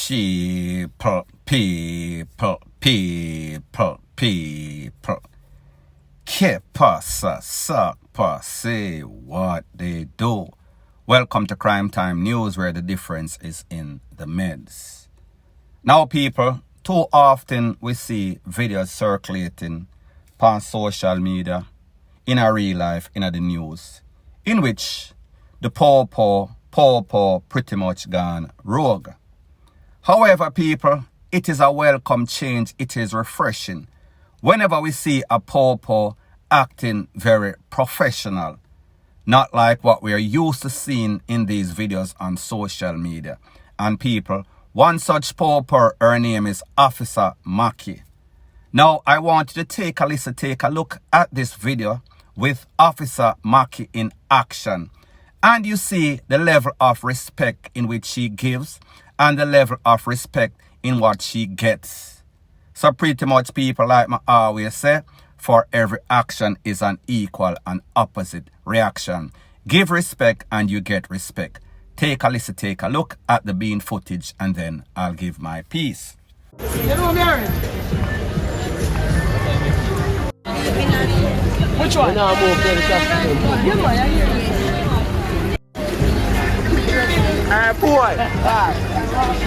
people. Que pasa, suck, say what they do. Welcome to Crime Time News, where the difference is in the meds. Now, people, too often we see videos circulating on social media, in our real life, in the news, in which the poor pretty much gone rogue. However, people, it is a welcome change. It is refreshing whenever we see a poor acting very professional, not like what we are used to seeing in these videos on social media. And people, one such poor, her name is Officer Macky. Now, I want you to take a look at this video with Officer Marky in action. And you see the level of respect in which she gives and the level of respect in what she gets. So pretty much, people, like I always say, for every action is an equal and opposite reaction. Give respect and you get respect. Take a look at the bean footage, and then I'll give my piece. Which one? No, boy.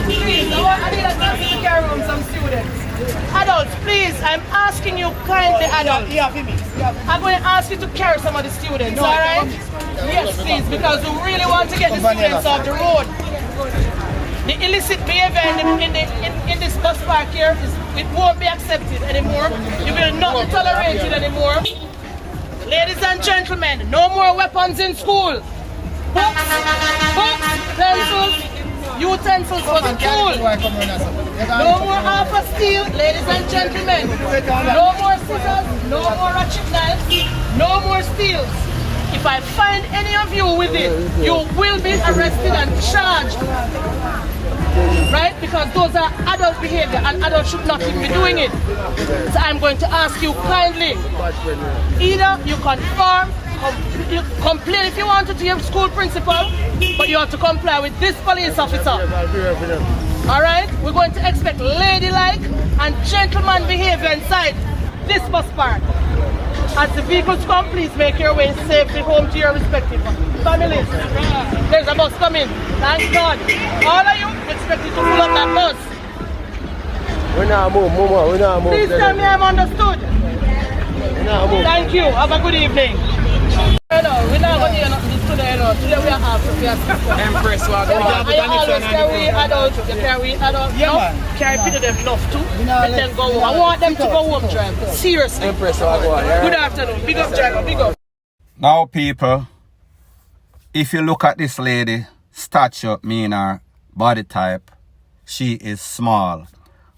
Please, I need a taxi to carry home some students. Adults, please, I'm asking you kindly, adults. I'm going to ask you to carry some of the students, alright? Yes, please, because we really want to get the students off the road. The illicit behavior in this bus park here, it won't be accepted anymore. It will not be tolerated anymore. Ladies and gentlemen, no more weapons in school. Books, pencils, utensils for school. No more half a steel, ladies and gentlemen. No more scissors, no more ratchet knives, no more steels. If I find any of you with it, you will be arrested and charged. Right? Because those are adult behavior and adults should not even be doing it. So I'm going to ask you kindly, either you conform, you complain if you want to your school principal, but you have to comply with this police officer. Alright? We're going to expect ladylike and gentleman behavior inside this bus park. As the vehicles come, please make your way safely home to your respective families. There's a bus coming. Thank God. All of you expected to pull up that bus. We're not moving. Please tell me I'm understood. Thank you. Have a good evening. We're not going to hear nothing today. Today we are after Empress, what I always carry adults. You carry adults. Yeah, carry people them enough too. Let them go home. I want them to go home, driver. Seriously. Empress, what Good afternoon. Big up, driver. Big up. Now, people, if you look at this lady, stature, meaning her body type, she is small.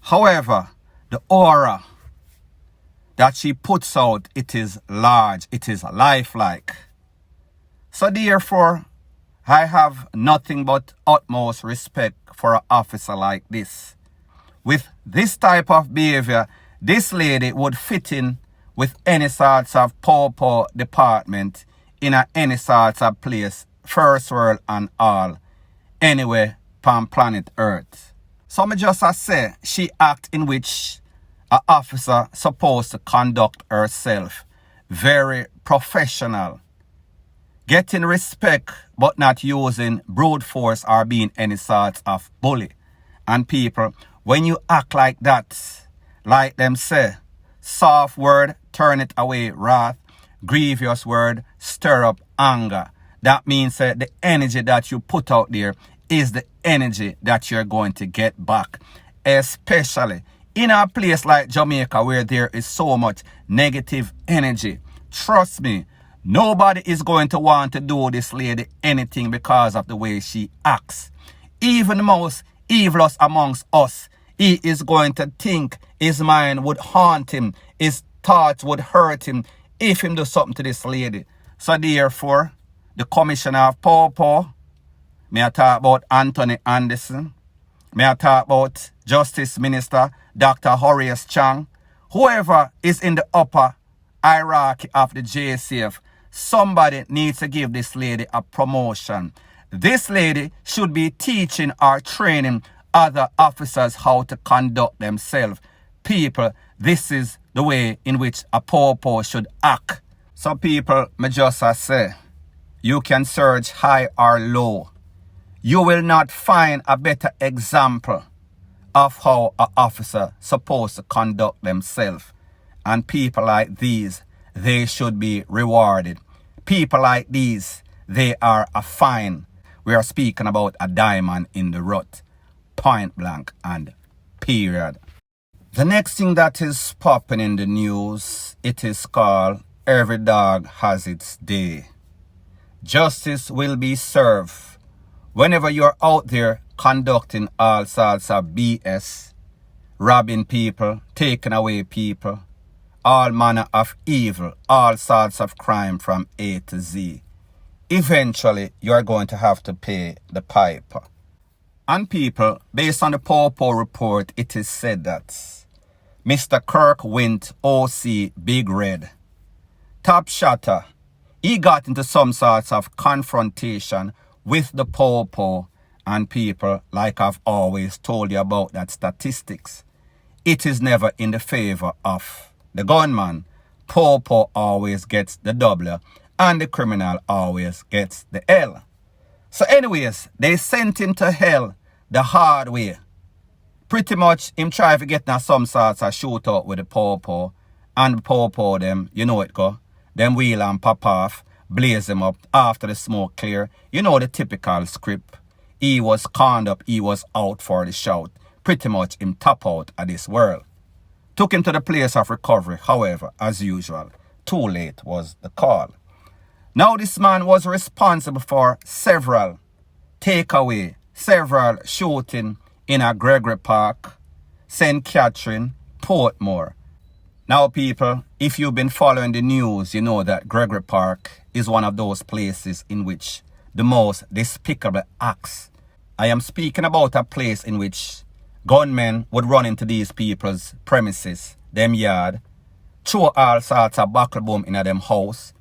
However, the aura that she puts out, it is large, it is lifelike. So therefore, I have nothing but utmost respect for an officer like this. With this type of behavior, this lady would fit in with any sorts of poor department in any sorts of place, first world and all, anywhere on planet Earth. So me just say, she act in which an officer supposed to conduct herself very professional, getting respect but not using brute force or being any sort of bully. And people, when you act like that, like them say, soft word turn it away wrath, grievous word stir up anger. That means that the energy that you put out there is the energy that you're going to get back, especially in a place like Jamaica where there is so much negative energy. Trust me, nobody is going to want to do this lady anything because of the way she acts. Even the most evilest amongst us, he is going to think his mind would haunt him, his thoughts would hurt him if him do something to this lady. So therefore, the Commissioner of Paw, may I talk about Anthony Anderson, may I talk about Justice Minister Dr. Horace Chang, whoever is in the upper hierarchy of the JCF, somebody needs to give this lady a promotion. This lady should be teaching or training other officers how to conduct themselves. People, this is the way in which a popo should act. So people, me just say, you can search high or low. You will not find a better example of how an officer supposed to conduct themselves. And people like these, they should be rewarded. People like these, they are a fine. We are speaking about a diamond in the rut. Point blank and period. The next thing that is popping in the news, it is called Every Dog Has Its Day. Justice will be served whenever you're out there conducting all sorts of BS, robbing people, taking away people, all manner of evil, all sorts of crime from A to Z. Eventually, you're going to have to pay the piper. And people, based on the Popo report, it is said that Mr. Kirk Wint, OC Big Red, top shotter, he got into some sorts of confrontation with the Popo. And people, like I've always told you about that statistics, it is never in the favor of the gunman. Popo always gets the W and the criminal always gets the L. So anyways, they sent him to hell the hard way. Pretty much him try to get now some sorts of shootout with the Popo. And the Popo them, you know it go. Them wheel and pop off, blaze them up after the smoke clear. You know the typical script. He was conned up, he was out for the shout. Pretty much him top out of this world. Took him to the place of recovery, however, as usual. Too late was the call. Now this man was responsible for several takeaway, several shooting in a Gregory Park, St. Catherine, Portmore. Now people, if you've been following the news, you know that Gregory Park is one of those places in which the most despicable acts. I am speaking about a place in which gunmen would run into these people's premises, them yard, throw all sorts of buckle boom in them house,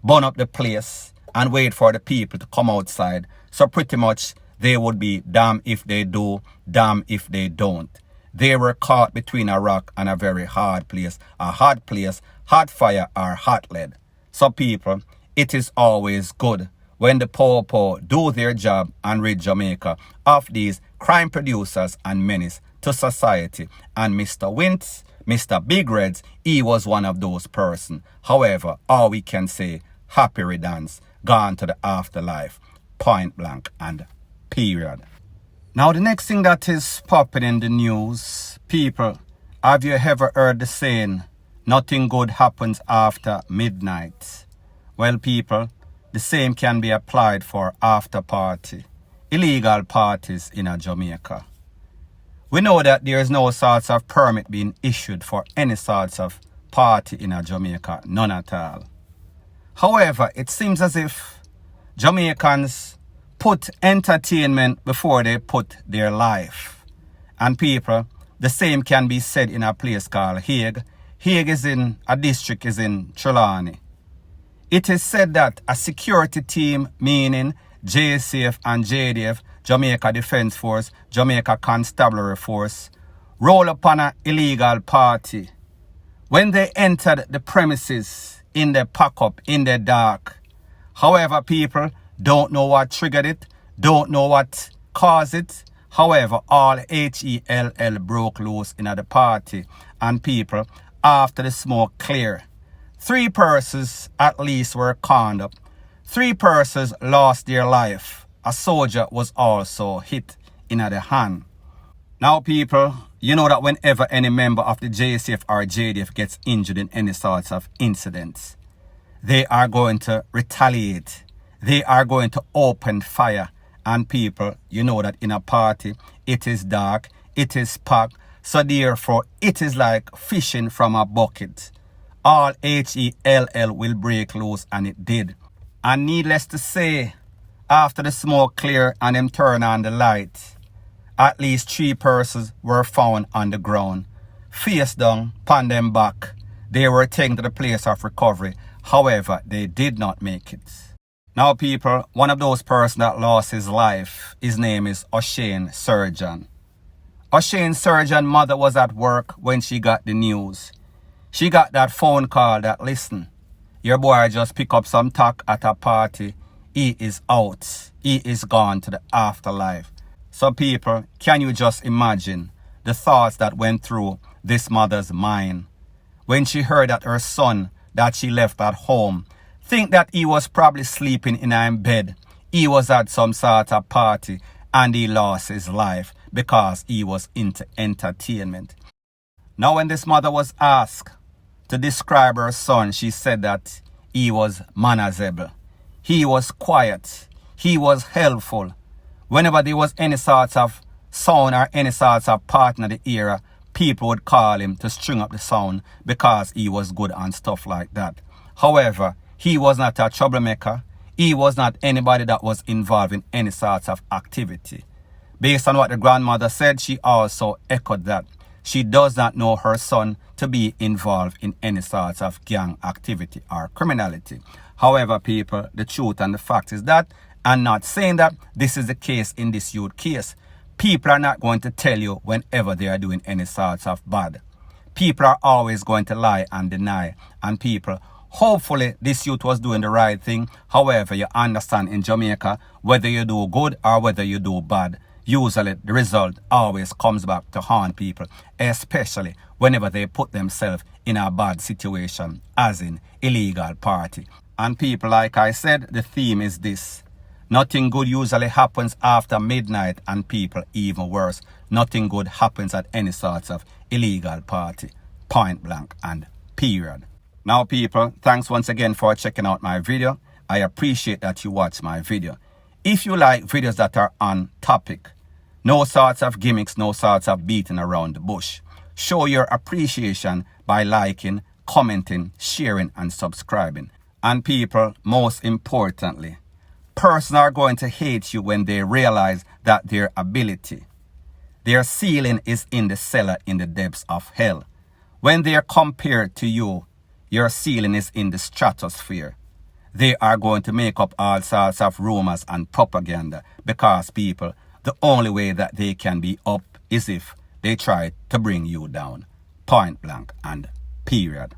burn up the place, and wait for the people to come outside. So pretty much they would be damn if they do, damn if they don't. They were caught between a rock and a very hard place, hot fire or hot lead. So people, it is always good when the Popo do their job and rid Jamaica of these crime producers and menace to society. And Mr. Wintz, Mr. Big Reds, he was one of those persons. However, all we can say, happy riddance, gone to the afterlife, point blank and period. Now the next thing that is popping in the news, people, have you ever heard the saying, nothing good happens after midnight? Well people, the same can be applied for after party, illegal parties in Jamaica. We know that there is no sorts of permit being issued for any sorts of party in Jamaica, none at all. However, it seems as if Jamaicans put entertainment before they put their life. And people, the same can be said in a place called Hague. Hague is in, a district is in TRELAWNY. It is said that a security team, meaning JCF and JDF, Jamaica Defence Force, Jamaica Constabulary Force, roll upon an illegal party. When they entered the premises in the pack-up, in the dark. However, people don't know what triggered it, don't know what caused it. However, all HELL broke loose in the party. And people, after the smoke cleared, 3 persons at least were conned up. 3 persons lost their life. A soldier was also hit in the hand. Now people, you know that whenever any member of the JCF or JDF gets injured in any sorts of incidents, they are going to retaliate. They are going to open fire. And people, you know that in a party, it is dark, it is packed. So therefore, it is like fishing from a bucket. All HELL will break loose, and it did. And needless to say, after the smoke cleared and them turn on the light, at least 3 persons were found on the ground, face down, upon them back. They were taken to the place of recovery. However, they did not make it. Now people, one of those persons that lost his life, his name is O'Shane Surgeon. O'Shane's surgeon mother was at work when she got the news. She got that phone call that, listen, your boy just pick up some talk at a party. He is out. He is gone to the afterlife. So people, can you just imagine the thoughts that went through this mother's mind when she heard that her son that she left at home, think that he was probably sleeping in her bed. He was at some sort of party and he lost his life because he was into entertainment. Now when this mother was asked to describe her son, she said that he was manageable. He was quiet. He was helpful. Whenever there was any sort of sound or any sort of partner in the era, people would call him to string up the sound because he was good and stuff like that. However, he was not a troublemaker. He was not anybody that was involved in any sort of activity. Based on what the grandmother said, she also echoed that she does not know her son to be involved in any sort of gang activity or criminality. However, people, the truth and the fact is that, I'm not saying that this is the case in this youth case. People are not going to tell you whenever they are doing any sort of bad. People are always going to lie and deny. And people, hopefully this youth was doing the right thing. However, you understand in Jamaica, whether you do good or whether you do bad, usually the result always comes back to haunt people, especially whenever they put themselves in a bad situation, as in illegal party. And people, like I said, the theme is this. Nothing good usually happens after midnight, and people, even worse, nothing good happens at any sort of illegal party. Point blank and period. Now people, thanks once again for checking out my video. I appreciate that you watch my video. If you like videos that are on topic, no sorts of gimmicks, no sorts of beating around the bush, show your appreciation by liking, commenting, sharing and subscribing. And people, most importantly, persons are going to hate you when they realize that their ability, their ceiling is in the cellar in the depths of hell. When they are compared to you, your ceiling is in the stratosphere. They are going to make up all sorts of rumors and propaganda because people, the only way that they can be up is if they try to bring you down. Point blank and period.